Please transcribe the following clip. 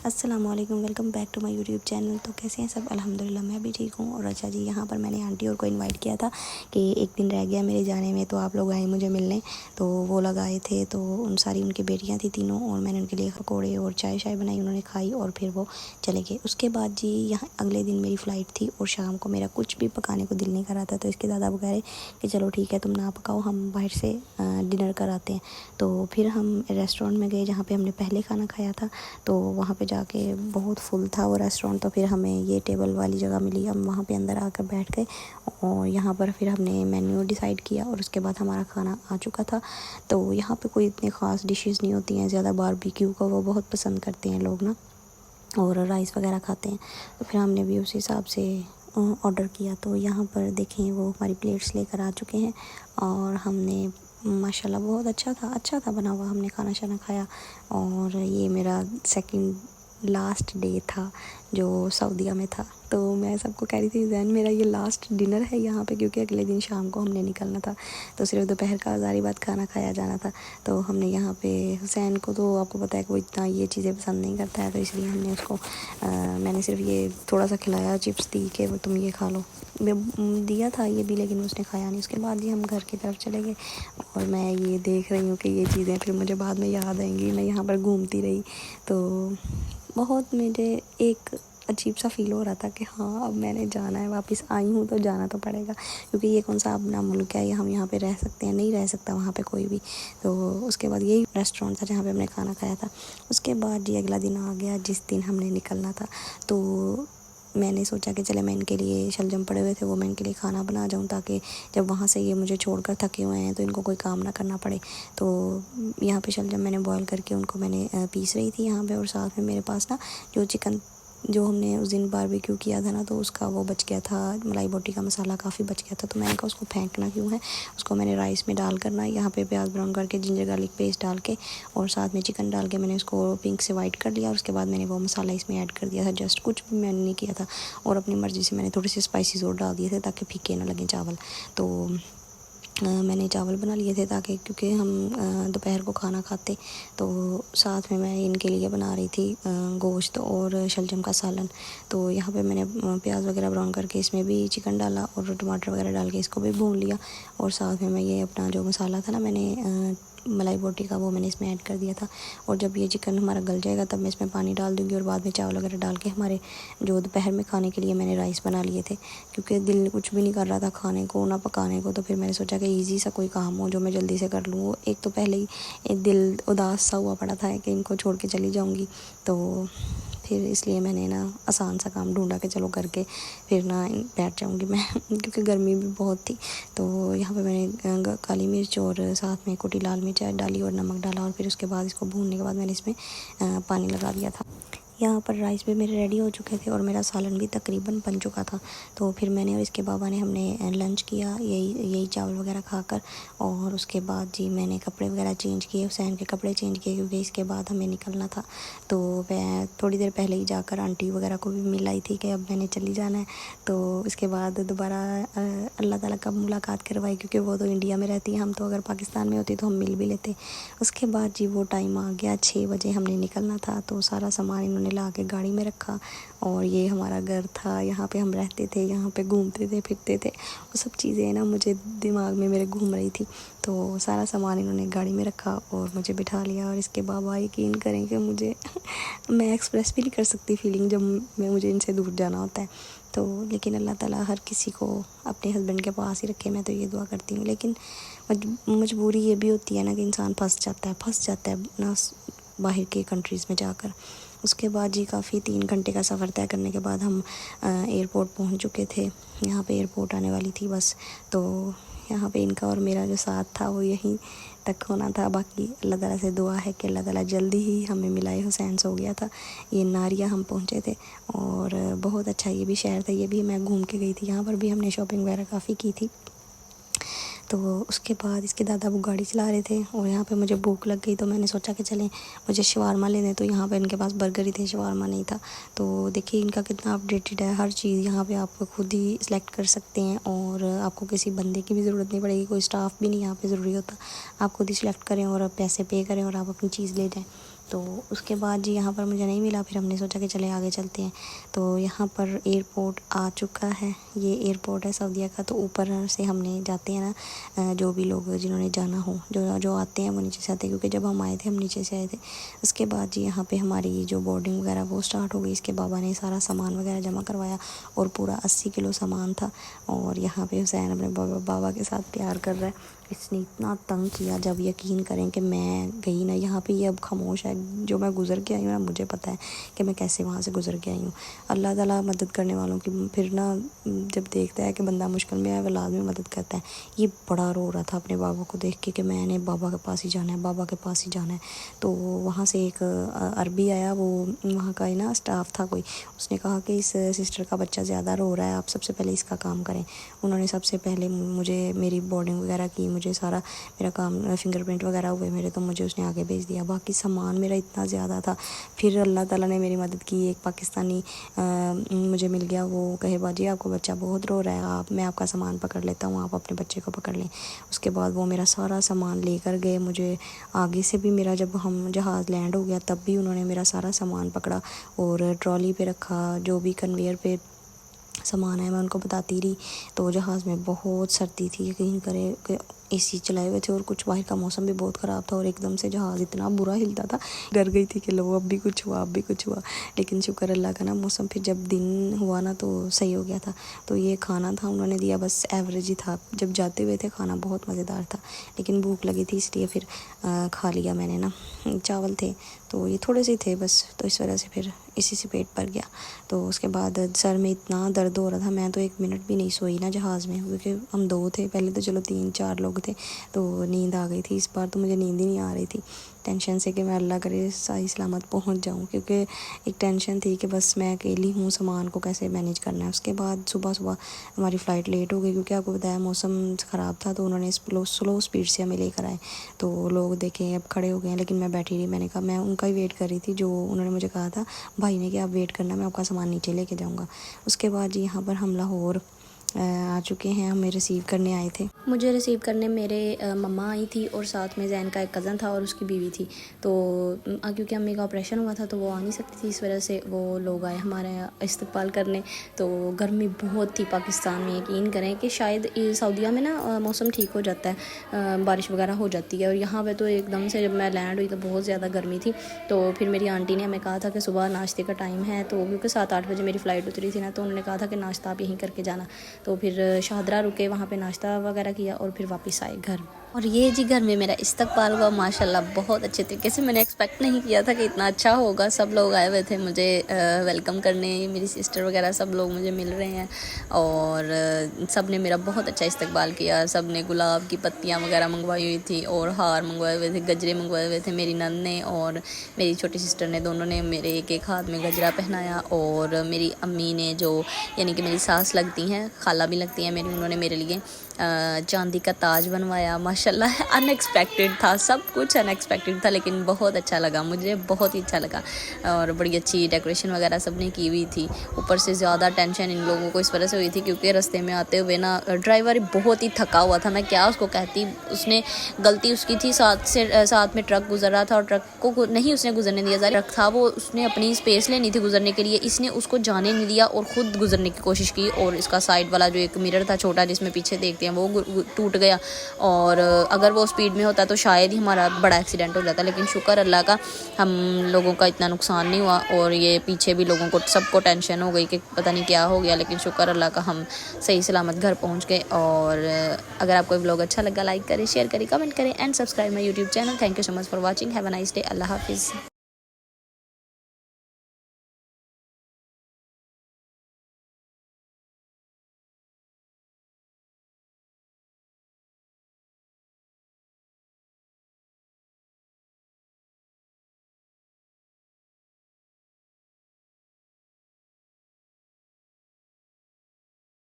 अस्सलाम वालेकुम, welcome back to my YouTube channel. तो कैसे हैं सब? अल्हम्दुलिल्लाह मैं भी ठीक हूँ। और अच्छा जी, यहाँ पर मैंने आंटी और को इनवाइट किया था कि एक दिन रह गया मेरे जाने में, तो आप लोग आए मुझे मिलने। तो वो लोग आए थे, तो उन सारी उनकी बेटियाँ थी तीनों, और मैंने उनके लिए पकौड़े और चाय शाय बनाई, उन्होंने खाई और फिर वो चले गए। उसके बाद जी यहाँ अगले दिन मेरी फ़्लाइट थी और शाम को मेरा कुछ भी पकाने को दिल नहीं कर रहा था। तो इसके दादा वो कह रहे कि चलो ठीक है, तुम ना पकाओ, हम बाहर से डिनर कराते हैं। तो फिर हम रेस्टोरेंट में गए जहाँ पे हमने पहले खाना खाया था। तो वहाँ पे जाके बहुत फुल था वो रेस्टोरेंट, तो फिर हमें ये टेबल वाली जगह मिली, हम वहाँ पे अंदर आकर बैठ गए और यहाँ पर फिर हमने मेन्यू डिसाइड किया और उसके बाद हमारा खाना आ चुका था। तो यहाँ पे कोई इतनी ख़ास डिशेस नहीं होती हैं ज़्यादा, बारबेक्यू को वो बहुत पसंद करते हैं लोग ना, और राइस वगैरह खाते हैं। तो फिर हमने भी उस हिसाब से ऑर्डर किया। तो यहाँ पर देखें वो हमारी प्लेट्स लेकर आ चुके हैं और हमने माशाल्लाह बहुत अच्छा था बना हुआ। हमने खाना शाना खाया और ये मेरा सेकंड लास्ट डे था जो सऊदीया में था। तो मैं सबको कह रही थी जैन मेरा ये लास्ट डिनर है यहाँ पे, क्योंकि अगले दिन शाम को हमने निकलना था। तो सिर्फ दोपहर का ज़ारी बात खाना खाया जाना था। तो हमने यहाँ पे हुसैन को, तो आपको पता है कि वो इतना ये चीज़ें पसंद नहीं करता है, तो इसलिए हमने उसको मैंने सिर्फ ये थोड़ा सा खिलाया, चिप्स दी कि वो तुम ये खा लो, मैं दिया था ये भी, लेकिन उसने खाया नहीं। उसके बाद ही हम घर की तरफ चले गए और मैं ये देख रही हूँ कि ये चीज़ें फिर मुझे बाद में याद आएंगी। मैं यहाँ पर घूमती रही, तो बहुत मुझे एक अजीब सा फ़ील हो रहा था कि हाँ अब मैंने जाना है, वापस आई हूँ तो जाना तो पड़ेगा, क्योंकि ये कौन सा अपना मुल्क है, ये हम यहाँ पे रह सकते हैं, नहीं रह सकता वहाँ पे कोई भी। तो उसके बाद यही रेस्टोरेंट था जहाँ पे हमने खाना खाया था। उसके बाद जी अगला दिन आ गया जिस दिन हमने निकलना था। तो मैंने सोचा कि चले मैं इनके लिए शलजम पड़े हुए थे, वो मैं इनके लिए खाना बना जाऊँ, ताकि जब वहाँ से ये मुझे छोड़कर थके हुए हैं तो इनको कोई काम ना करना पड़े। तो यहाँ पे शलजम मैंने बॉईल करके उनको मैंने पीस रही थी यहाँ पे, और साथ में मेरे पास ना जो चिकन जो हमने उस दिन बारबेक्यू किया था ना, तो उसका वो बच गया था, मलाई बोटी का मसाला काफ़ी बच गया था। तो मैंने कहा उसको फेंकना क्यों है, उसको मैंने राइस में डाल करना, यहाँ पे प्याज ब्राउन करके जिंजर गार्लिक पेस्ट डाल के और साथ में चिकन डाल के मैंने उसको पिंक से वाइट कर लिया। और उसके बाद मैंने वो मसाला इसमें ऐड कर दिया था, जस्ट कुछ भी मैंने नहीं किया था। और अपनी मर्ज़ी से मैंने थोड़े से स्पाइसेस और डाल दिए थे ताकि फीके ना लगें चावल। तो मैंने चावल बना लिए थे ताकि, क्योंकि हम दोपहर को खाना खाते, तो साथ में मैं इनके लिए बना रही थी गोश्त और शलजम का सालन। तो यहाँ पे मैंने प्याज वगैरह ब्राउन करके इसमें भी चिकन डाला और टमाटर वगैरह डाल के इसको भी भून लिया। और साथ में मैं ये अपना जो मसाला था ना मैंने मलाई बोटी का, वो मैंने इसमें ऐड कर दिया था। और जब ये चिकन हमारा गल जाएगा तब मैं इसमें पानी डाल दूँगी और बाद में चावल वगैरह डाल के हमारे जो दोपहर में खाने के लिए मैंने राइस बना लिए थे, क्योंकि दिल कुछ भी नहीं कर रहा था खाने को ना पकाने को। तो फिर मैंने सोचा कि ईज़ी सा कोई काम हो जो मैं जल्दी से कर लूँ। एक तो पहले ही एक दिल उदास सा हुआ पड़ा था कि इनको छोड़ के चली जाऊँगी, तो फिर इसलिए मैंने ना आसान सा काम ढूंढा कि चलो करके फिर ना बैठ जाऊँगी मैं क्योंकि गर्मी भी बहुत थी। तो यहाँ पे मैंने काली मिर्च और साथ में कुटी लाल मिर्च डाली और नमक डाला, और फिर उसके बाद इसको भूनने के बाद मैंने इसमें पानी लगा दिया था। यहाँ पर राइस भी मेरे रेडी हो चुके थे और मेरा सालन भी तकरीबन बन चुका था। तो फिर मैंने और इसके बाबा ने हमने लंच किया यही चावल वगैरह खाकर। और उसके बाद जी मैंने कपड़े वगैरह चेंज किए, हुसैन के कपड़े चेंज किए, क्योंकि इसके बाद हमें निकलना था। तो मैं थोड़ी देर पहले ही जाकर आंटी वगैरह को भी मिल आई थी कि अब मैंने चली जाना है। तो इसके बाद दोबारा अल्लाह ताला कब मुलाकात करवाई, क्योंकि वो तो इंडिया में रहती है, हम तो अगर पाकिस्तान में होती तो हम मिल भी लेते। उसके बाद जी वो टाइम आ गया, 6 बजे हमने निकलना था। तो सारा सामान इन्होंने ला के गाड़ी में रखा और ये हमारा घर था, यहाँ पे हम रहते थे, यहाँ पे घूमते थे फिरते थे। वो सब चीज़ें ना मुझे दिमाग में मेरे घूम रही थी। तो सारा सामान इन्होंने गाड़ी में रखा और मुझे बिठा लिया। और इसके बाबा यकीन करें कि मुझे मैं एक्सप्रेस भी नहीं कर सकती फीलिंग जब मुझे इनसे दूर जाना होता है। तो लेकिन अल्लाह ताला हर किसी को अपने हस्बैंड के पास ही रखे, मैं तो ये दुआ करती हूँ। लेकिन मजबूरी ये भी होती है ना कि इंसान फंस जाता है ना बाहर के कंट्रीज़ में जाकर। उसके बाद जी काफ़ी 3 घंटे का सफ़र तय करने के बाद हम एयरपोर्ट पहुंच चुके थे। यहाँ पे एयरपोर्ट आने वाली थी बस। तो यहाँ पे इनका और मेरा जो साथ था वो यहीं तक होना था। बाकी अल्लाह ताला से दुआ है कि अल्लाह ताला जल्दी ही हमें मिलाए। हुसैन सो गया था, ये नारिया हम पहुँचे थे और बहुत अच्छा ये भी शहर था, ये भी मैं घूम के गई थी। यहाँ पर भी हमने शॉपिंग वगैरह काफ़ी की थी। तो उसके बाद इसके दादा वो गाड़ी चला रहे थे और यहाँ पे मुझे भूख लग गई, तो मैंने सोचा कि चलें मुझे शवारमा लेने। तो यहाँ पे इनके पास बर्गर ही थे, शवारमा नहीं था। तो देखिए इनका कितना अपडेटेड है, हर चीज़ यहाँ पे आप खुद ही सिलेक्ट कर सकते हैं और आपको किसी बंदे की भी ज़रूरत नहीं पड़ेगी, कोई स्टाफ भी नहीं यहाँ पे ज़रूरी होता। आप खुद ही सिलेक्ट करें और पैसे पे करें और आप अपनी चीज़ ले जाएँ। तो उसके बाद जी यहाँ पर मुझे नहीं मिला, फिर हमने सोचा कि चले आगे चलते हैं। तो यहाँ पर एयरपोर्ट आ चुका है, ये एयरपोर्ट है सऊदीया का। तो ऊपर से हमने जाते हैं ना, जो भी लोग जिन्होंने जाना हो, जो आते हैं वो नीचे से आते हैं, क्योंकि जब हम आए थे हम नीचे से आए थे। उसके बाद जी यहाँ पे हमारी जो बोर्डिंग वगैरह वो स्टार्ट हो गई। इसके बाबा ने सारा सामान वगैरह जमा करवाया और पूरा 80 किलो सामान था। और यहाँ पे हुसैन अपने बाबा के साथ प्यार कर रहा है। इसने इतना तंग किया, जब यकीन करें कि मैं गई ना यहाँ पे, ये अब खामोश है। जो मैं गुज़र के आई हूँ ना, मुझे पता है कि मैं कैसे वहाँ से गुज़र के आई हूँ। अल्लाह ताला मदद करने वालों की फिर ना, जब देखता है कि बंदा मुश्किल में है, वह लाज़मी मदद करता है। ये बड़ा रो रहा था अपने बाबा को देख के कि मैंने बाबा के पास ही जाना है, बाबा के पास ही जाना है। तो वहाँ से एक अरबी आया, वो वहाँ का ही ना स्टाफ था कोई, उसने कहा कि इस सिस्टर का बच्चा ज़्यादा रो रहा है, आप सबसे पहले इसका काम करें। उन्होंने सबसे पहले मुझे मेरी बोर्डिंग वगैरह की, मुझे सारा मेरा काम, फिंगरप्रिंट वगैरह हुए मेरे, तो मुझे उसने आगे भेज दिया। बाकी सामान मेरा इतना ज़्यादा था। फिर अल्लाह ताला ने मेरी मदद की। एक पाकिस्तानी मुझे मिल गया, वो कहे बाजी आपको बच्चा बहुत रो रहा है, मैं आपका सामान पकड़ लेता हूँ, आप अपने बच्चे को पकड़ लें। उसके बाद वो मेरा सारा सामान लेकर गए। मुझे आगे से भी मेरा, जब हम जहाज़ लैंड हो गया तब भी उन्होंने मेरा सारा सामान पकड़ा और ट्रॉली पे रखा। जो भी कन्वेयर पे सामान है मैं उनको बताती रही। तो जहाज़ में बहुत सर्दी थी, यकीन करें कि एसी चलाए हुए थे और कुछ बाहर का मौसम भी बहुत ख़राब था और एकदम से जहाज़ इतना बुरा हिलता था, डर गई थी कि लो अब भी कुछ हुआ, अब भी कुछ हुआ। लेकिन शुक्र अल्लाह का ना, मौसम फिर जब दिन हुआ ना तो सही हो गया था। तो ये खाना था उन्होंने दिया, बस एवरेज ही था। जब जाते हुए थे खाना बहुत मज़ेदार था, लेकिन भूख लगी थी इसलिए फिर खा लिया मैंने ना। चावल थे तो ये थोड़े से थे बस, तो इस वजह से फिर इसी से पेट भर गया। तो उसके बाद सर में इतना दर्द हो रहा था, मैं तो 1 मिनट भी नहीं सोई ना जहाज़ में, क्योंकि हम 2 थे, पहले तो चलो 3-4 लोग थे तो नींद आ गई थी। इस बार तो मुझे नींद ही नहीं आ रही थी, टेंशन से कि मैं अल्लाह करे सही सलामत पहुंच जाऊं, क्योंकि एक टेंशन थी कि बस मैं अकेली हूँ, सामान को कैसे मैनेज करना है। उसके बाद सुबह हमारी फ़्लाइट लेट हो गई, क्योंकि आपको बताया मौसम ख़राब था, तो उन्होंने स्लो स्पीड से हमें लेकर आए। तो लोग देखें अब खड़े हो गए हैं, लेकिन मैं बैठी रही। मैंने कहा, मैं उनका ही वेट कर रही थी, जो उन्होंने मुझे कहा था भाई ने कि आप वेट करना, मैं आपका सामान नीचे लेके जाऊँगा। उसके बाद जी यहाँ पर हम लाहौर आ चुके हैं, हमें रिसीव करने आए थे। मुझे रिसीव करने मेरे मम्मा आई थी और साथ में जैन का एक कज़न था और उसकी बीवी थी। तो क्योंकि अम्मी का ऑपरेशन हुआ था तो वो आ नहीं सकती थी, इस वजह से वो लोग आए हमारे इस्तकबाल करने। तो गर्मी बहुत थी पाकिस्तान में, यकीन करें कि शायद सऊदीया में ना मौसम ठीक हो जाता है, बारिश वगैरह हो जाती है, और यहाँ पे तो एकदम से जब मैं लैंड हुई तो बहुत ज़्यादा गर्मी थी। तो फिर मेरी आंटी ने हमें कहा था कि सुबह नाश्ते का टाइम है, तो क्योंकि 7-8 बजे मेरी फ़्लाइट उतरी थी ना, तो उन्होंने कहा था कि नाश्ता आप यहीं करके जाना। तो फिर शाहदरा रुके, वहाँ पे नाश्ता वगैरह किया और फिर वापस आए घर। और ये जी घर में मेरा इस्तकबाल हुआ माशाल्लाह बहुत अच्छे तरीके से। मैंने एक्सपेक्ट नहीं किया था कि इतना अच्छा होगा। सब लोग आए हुए थे मुझे वेलकम करने, मेरी सिस्टर वगैरह सब लोग मुझे मिल रहे हैं और सब ने मेरा बहुत अच्छा इस्तकबाल किया। सब ने गुलाब की पत्तियाँ वगैरह मंगवाई हुई थी और हार मंगवाए हुए थे, गजरे मंगवाए हुए थे। मेरी नंद ने और मेरी छोटी सिस्टर ने, दोनों ने मेरे एक हाथ में गजरा पहनाया, और मेरी अम्मी ने, जो यानी कि मेरी सास लगती हैं, खाला भी लगती हैं मेरी, उन्होंने मेरे लिए चांदी का ताज बनवाया। माशाल्लाह अनएक्सपेक्टेड था, सब कुछ अनएक्सपेक्टेड था, लेकिन बहुत अच्छा लगा, मुझे बहुत ही अच्छा लगा। और बड़ी अच्छी डेकोरेशन वगैरह सब ने की हुई थी। ऊपर से ज़्यादा टेंशन इन लोगों को इस वजह से हुई थी क्योंकि रास्ते में आते हुए ना ड्राइवर बहुत ही थका हुआ था। मैं क्या उसको कहती, उसने गलती उसकी थी, साथ में ट्रक गुजर रहा था और ट्रक को नहीं उसने गुजरने दिया। ट्रक था वो, उसने अपनी स्पेस लेनी थी गुजरने के लिए, इसने उसको जाने नहीं दिया और ख़ुद गुजरने की कोशिश की। और इसका साइड वाला जो एक मिरर था छोटा जिसमें पीछे देखते हैं, वो टूट गया। और अगर वो स्पीड में होता तो शायद ही हमारा बड़ा एक्सीडेंट हो जाता, लेकिन शुक्र अल्लाह का हम लोगों का इतना नुकसान नहीं हुआ। और ये पीछे भी लोगों को सबको टेंशन हो गई कि पता नहीं क्या हो गया, लेकिन शुक्र अल्लाह का हम सही सलामत घर पहुंच गए। और अगर आपको व्लॉग अच्छा लगा, लाइक करें, शेयर करें, कमेंट करें and subscribe my YouTube channel. Thank you so much for watching. Have a nice day. अल्लाह हाफिज़।